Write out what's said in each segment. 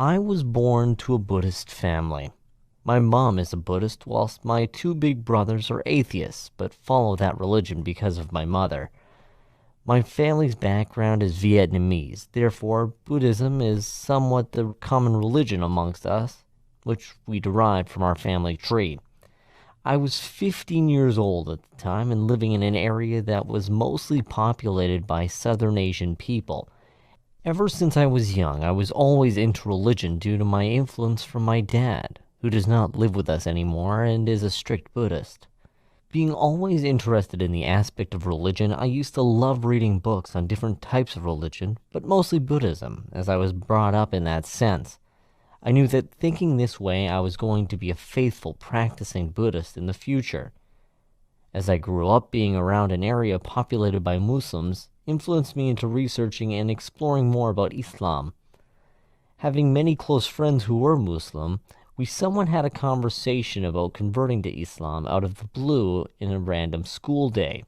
I was born to a Buddhist family. My mom is a Buddhist, whilst my two big brothers are atheists, but follow that religion because of my mother. My family's background is Vietnamese, therefore Buddhism is somewhat the common religion amongst us, which we derived from our family tree. I was 15 years old at the time and living in an area that was mostly populated by Southern Asian people. Ever since I was young, I was always into religion due to my influence from my dad, who does not live with us anymore and is a strict Buddhist. Being always interested in the aspect of religion, I used to love reading books on different types of religion, but mostly Buddhism, as I was brought up in that sense. I knew that thinking this way, I was going to be a faithful, practicing Buddhist in the future. As I grew up, being around an area populated by Muslims influenced me into researching and exploring more about Islam. Having many close friends who were Muslim, we somewhat had a conversation about converting to Islam out of the blue in a random school day.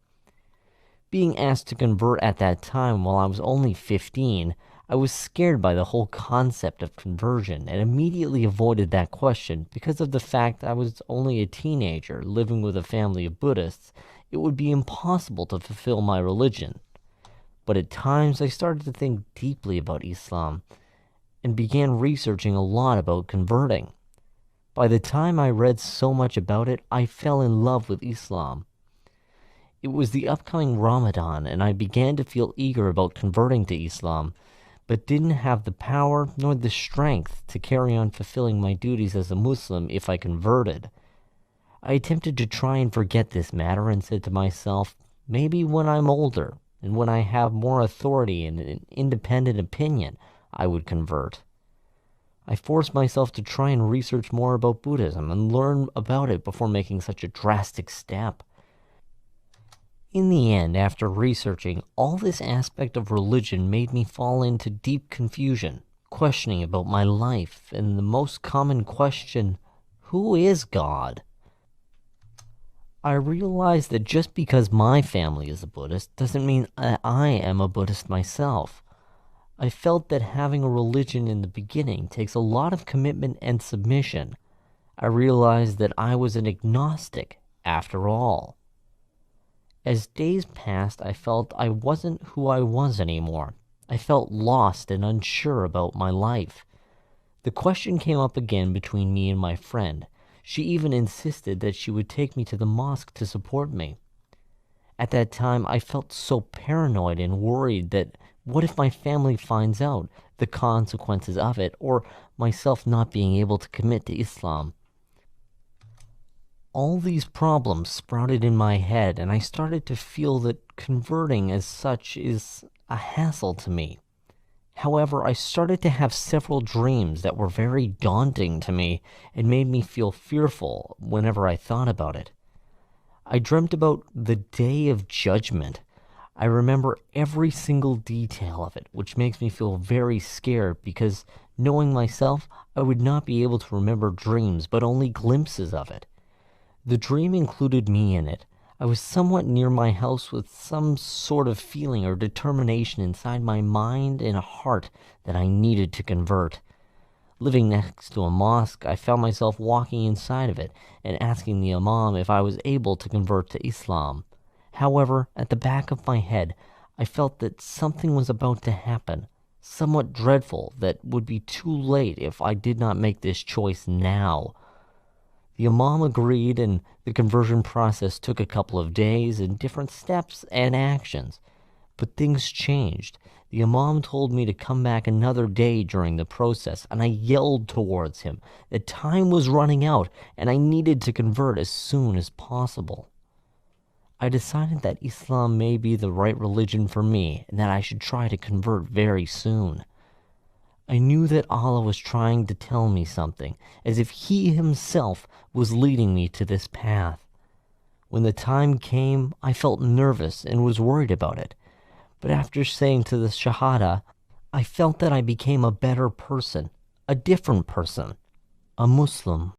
Being asked to convert at that time while I was only 15, I was scared by the whole concept of conversion and immediately avoided that question because of the fact I was only a teenager living with a family of Buddhists. It would be impossible to fulfill my religion. But at times I started to think deeply about Islam and began researching a lot about converting. By the time I read so much about it, I fell in love with Islam. It was the upcoming Ramadan, and I began to feel eager about converting to Islam, but didn't have the power nor the strength to carry on fulfilling my duties as a Muslim if I converted. I attempted to try and forget this matter and said to myself, maybe when I'm older, and when I have more authority and an independent opinion, I would convert. I forced myself to try and research more about Buddhism and learn about it before making such a drastic step. In the end, after researching, all this aspect of religion made me fall into deep confusion, questioning about my life, and the most common question, who is God? I realized that just because my family is a Buddhist doesn't mean that I am a Buddhist myself. I felt that having a religion in the beginning takes a lot of commitment and submission. I realized that I was an agnostic, after all. As days passed, I felt I wasn't who I was anymore. I felt lost and unsure about my life. The question came up again between me and my friend. She even insisted that she would take me to the mosque to support me. At that time, I felt so paranoid and worried that what if my family finds out the consequences of it, or myself not being able to commit to Islam? All these problems sprouted in my head, and I started to feel that converting as such is a hassle to me. However, I started to have several dreams that were very daunting to me and made me feel fearful whenever I thought about it. I dreamt about the Day of Judgment. I remember every single detail of it, which makes me feel very scared because, knowing myself, I would not be able to remember dreams but only glimpses of it. The dream included me in it. I was somewhat near my house with some sort of feeling or determination inside my mind and heart that I needed to convert. Living next to a mosque, I found myself walking inside of it and asking the imam if I was able to convert to Islam. However, at the back of my head, I felt that something was about to happen, somewhat dreadful that would be too late if I did not make this choice now. The imam agreed, and the conversion process took a couple of days and different steps and actions. But things changed. The imam told me to come back another day during the process, and I yelled towards him that time was running out and I needed to convert as soon as possible. I decided that Islam may be the right religion for me and that I should try to convert very soon. I knew that Allah was trying to tell me something, as if He Himself was leading me to this path. When the time came, I felt nervous and was worried about it. But after saying to the Shahada, I felt that I became a better person, a different person, a Muslim.